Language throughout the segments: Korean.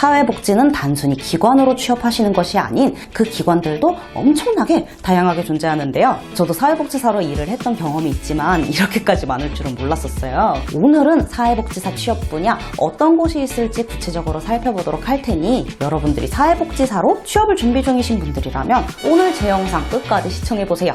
사회복지는 단순히 기관으로 취업하시는 것이 아닌 그 기관들도 엄청나게 다양하게 존재하는데요. 저도 사회복지사로 일을 했던 경험이 있지만 이렇게까지 많을 줄은 몰랐었어요. 오늘은 사회복지사 취업 분야 어떤 곳이 있을지 구체적으로 살펴보도록 할 테니 여러분들이 사회복지사로 취업을 준비 중이신 분들이라면 오늘 제 영상 끝까지 시청해보세요.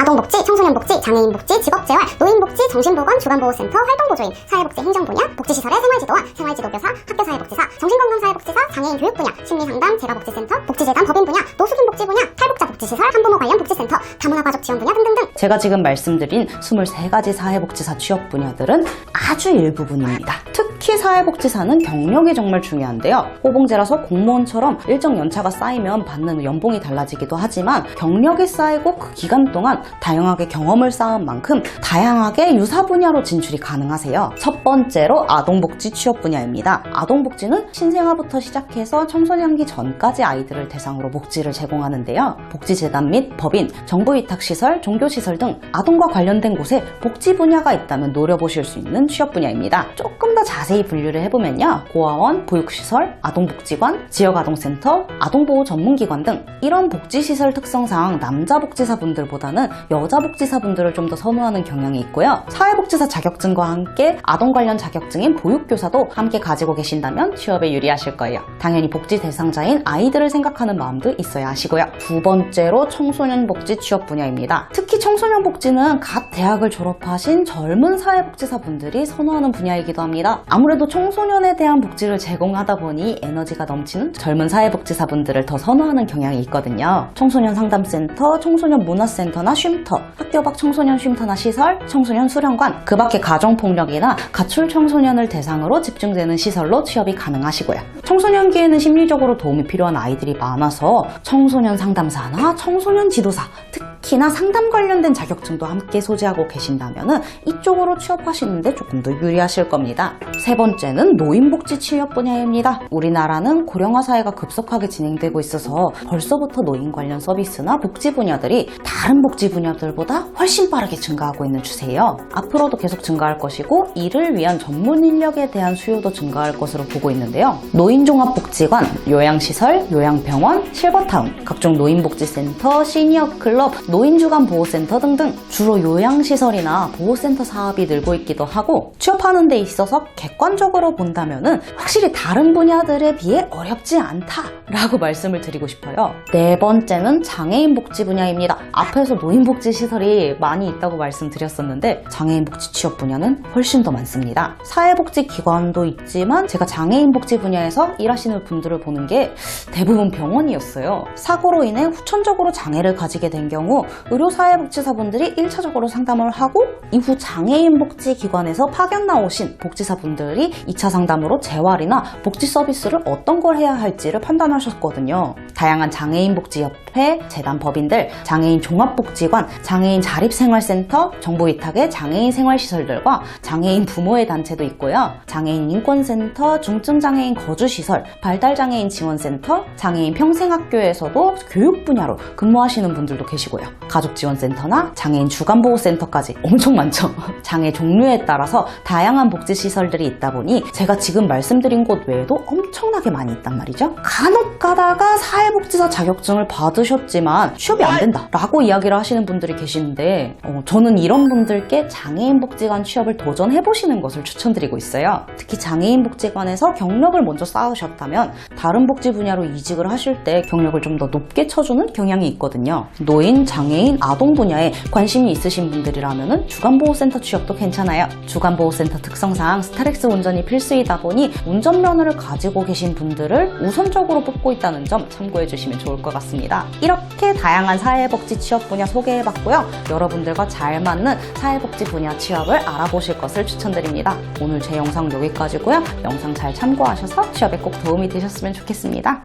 아동복지, 청소년복지, 장애인복지, 직업재활, 노인복지, 정신보건, 주간보호센터, 활동보조인, 사회복지 행정분야, 복지시설의 생활지도와 생활지도교사, 학교사회복지사, 정신건강사회복지사, 장애인 교육분야, 심리상담, 재가복지센터, 복지재단 법인분야, 노숙인복지분야, 탈북자 복지시설, 한부모 관련 복지센터, 다문화가족 지원분야 등등등. 제가 지금 말씀드린 23가지 사회복지사 취업 분야들은 아주 일부분입니다. 특히 사회복지사는 경력이 정말 중요한데요. 호봉제라서 공무원처럼 일정 연차가 쌓이면 받는 연봉이 달라지기도 하지만 경력이 쌓이고 그 기간 동안 다양하게 경험을 쌓은 만큼 다양하게 유사 분야로 진출이 가능하세요. 첫 번째로 아동복지 취업 분야입니다. 아동복지는 신생아부터 시작해서 청소년기 전까지 아이들을 대상으로 복지를 제공하는데요. 복지재단 및 법인, 정부위탁시설, 종교시설 등 아동과 관련된 곳에 복지 분야가 있다면 노려보실 수 있는 취업 분야입니다. 조금 더 자세히 분류를 해보면요. 고아원, 보육시설, 아동복지관, 지역아동센터, 아동보호 전문기관 등 이런 복지시설 특성상 남자 복지사분들보다는 여자 복지사분들을 좀 더 선호하는 경향이 있고요. 사회복지사 자격증과 함께 아동 관련 자격증인 보육교사도 함께 가지고 계신다면 취업에 유리하실 거예요. 당연히 복지 대상자인 아이들을 생각하는 마음도 있어야 하시고요. 두 번째로 청소년 복지 취업 분야입니다. 특히 청소년 복지는 갓 대학을 졸업하신 젊은 사회복지사분들이 선호하는 분야이기도 합니다. 아무래도 청소년에 대한 복지를 제공하다 보니 에너지가 넘치는 젊은 사회복지사분들을 더 선호하는 경향이 있거든요. 청소년 상담센터, 청소년 문화센터나 쉼터, 학교 밖 청소년 쉼터나 시설, 청소년 수련관, 그 밖에 가정폭력이나 가출 청소년을 대상으로 집중되는 시설로 취업이 가능하시고요. 청소년기에는 심리적으로 도움이 필요한 아이들이 많아서 청소년 상담사나 청소년 지도사, 특히나 상담 관련된 자격증도 함께 소지하고 계신다면 이쪽으로 취업하시는데 조금 더 유리하실 겁니다. 세 번째는 노인복지 취업 분야입니다. 우리나라는 고령화 사회가 급속하게 진행되고 있어서 벌써부터 노인 관련 서비스나 복지 분야들이 다른 복지 분야들보다 훨씬 빠르게 증가하고 있는 추세예요. 앞으로도 계속 증가할 것이고 이를 위한 전문 인력에 대한 수요도 증가할 것으로 보고 있는데요. 노인종합복지관, 요양시설, 요양병원, 실버타운, 각종 노인복지센터, 시니어클럽, 노인주간보호센터 등등 주로 요양시설이나 보호센터 사업이 늘고 있기도 하고 취업하는 데 있어서 객관적으로 본다면은 확실히 다른 분야들에 비해 어렵지 않다라고 말씀을 드리고 싶어요. 네 번째는 장애인 복지 분야입니다. 앞에서 노인복지 시설이 많이 있다고 말씀드렸었는데 장애인 복지 취업 분야는 훨씬 더 많습니다. 사회복지 기관도 있지만 제가 장애인 복지 분야에서 일하시는 분들을 보는 게 대부분 병원이었어요. 사고로 인해 후천적으로 장애를 가지게 된 경우 의료사회복지사분들이 1차적으로 상담을 하고 이후 장애인 복지 기관에서 파견 나오신 복지사분들이 2차 상담으로 재활이나 복지 서비스를 어떤 걸 해야 할지를 판단하셨거든요. 다양한 장애인복지협회, 재단 법인들, 장애인 종합복지관, 장애인 자립생활센터, 정부위탁의 장애인 생활시설들과 장애인 부모의 단체도 있고요. 장애인 인권센터, 중증장애인 거주시설, 발달장애인 지원센터, 장애인 평생학교에서도 교육 분야로 근무하시는 분들도 계시고요. 가족지원센터나 장애인 주간보호센터까지 엄청 많죠. 장애 종류에 따라서 다양한 복지시설들이 있다 보니 제가 지금 말씀드린 곳 외에도 엄청나게 많이 있단 말이죠. 간혹 가다가 사회복지사 자격증을 받으셨지만 취업이 안 된다 라고 이야기를 하시는 분들이 계시는데 저는 이런 분들께 장애인복지관 취업을 도전해보시는 것을 추천드리고 있어요. 특히 장애인복지관에서 경력을 먼저 쌓으셨다면 다른 복지 분야로 이직을 하실 때 경력을 좀 더 높게 쳐주는 경향이 있거든요. 노인, 장애인, 아동 분야에 관심이 있으신 분들이라면 주간보호센터 취업도 괜찮아요. 주간보호센터 특성상 스타렉스 운전이 필수이다 보니 운전면허를 가지고 계신 분들을 우선적으로 뽑고 있다는 점 참고해 주시면 좋을 것 같습니다. 이렇게 다양한 사회복지 취업 분야 소개해봤고요. 여러분들과 잘 맞는 사회복지 분야 취업을 알아보실 것을 추천드립니다. 오늘 제 영상 여기까지고요. 영상 잘 참고하셔서 취업에 꼭 도움이 되셨으면 좋겠습니다.